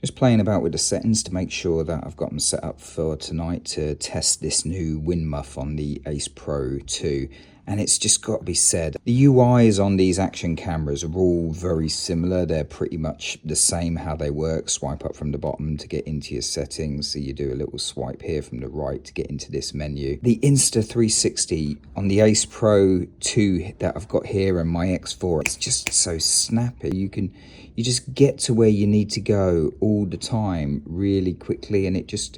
Just playing about with the settings to make sure that I've got them set up for tonight to test this new wind muff on the AcePro 2. And it's just got to be said, the UIs on these action cameras are all very similar. They're pretty much the same how they work. Swipe up from the bottom to get into your settings. So you do a little swipe here from the right to get into this menu. The Insta360 on the AcePro 2 that I've got here and my X4, it's just so snappy. You just get to where you need to go all the time really quickly, and it just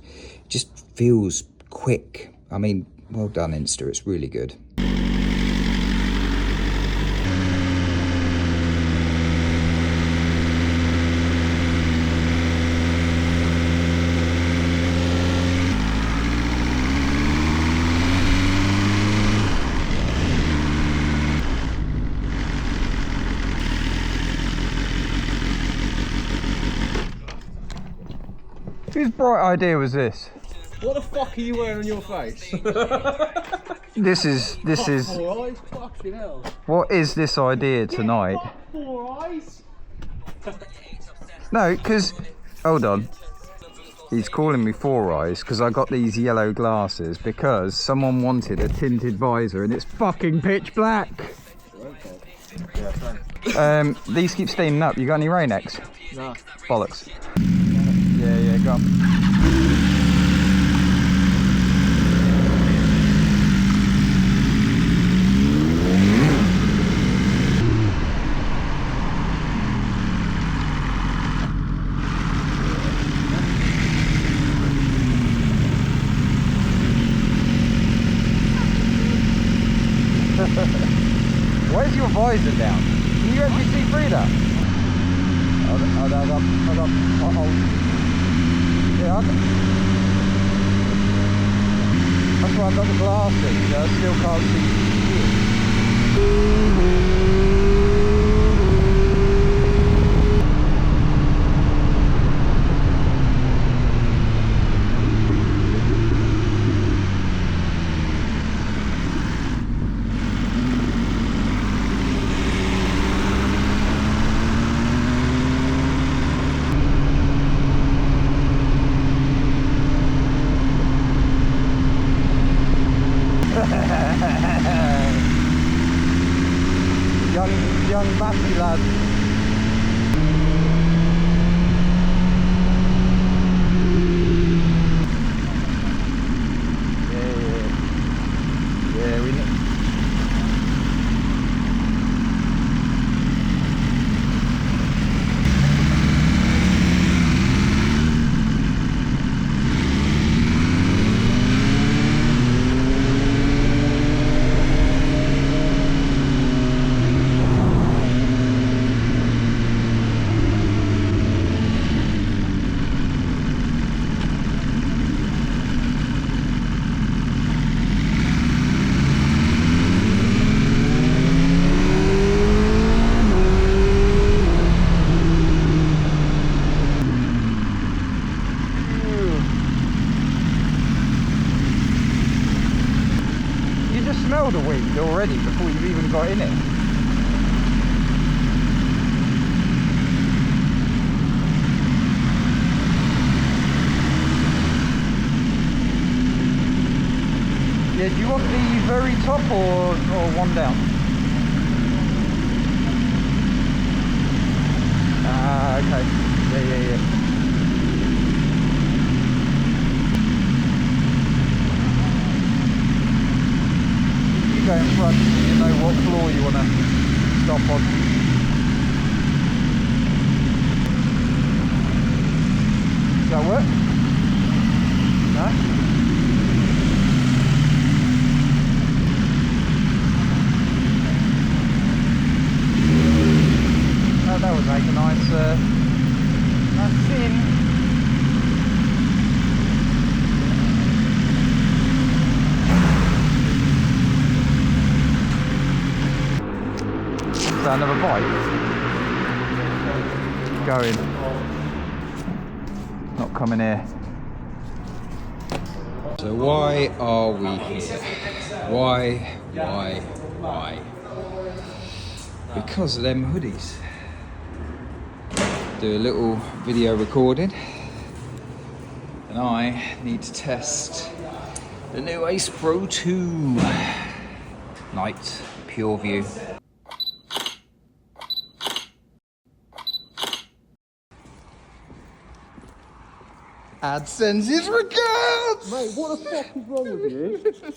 feels quick. I mean, well done Insta, it's really good. Whose bright idea was this? What the fuck are you wearing on your face? This is. Four eyes? Fucking hell. What is this idea tonight? Four eyes? No, because hold on. He's calling me Four Eyes because I got these yellow glasses because someone wanted a tinted visor and it's fucking pitch black. These keep steaming up. You got any Rain-X? No. Bollocks. Yeah, go on. Where's your visor down? Can you actually see through that? Hold up. Yeah, that's why I've got the glasses, I still can't see. young batty lad. Yeah, we know. Smell the weed already before you've even got in it. Yeah, do you want the very top or one down? Ah, okay. Yeah. Go in front, you know what floor you want to stop on. Does that work? No? Oh, that would make a nice scene. Another bite. Keep going. Not coming here. So why are we here? Why? Because of them hoodies. do a little video recording, and I need to test the new AcePro 2 Night Pure View. AdSense is regards! Mate, what the fuck is wrong with you?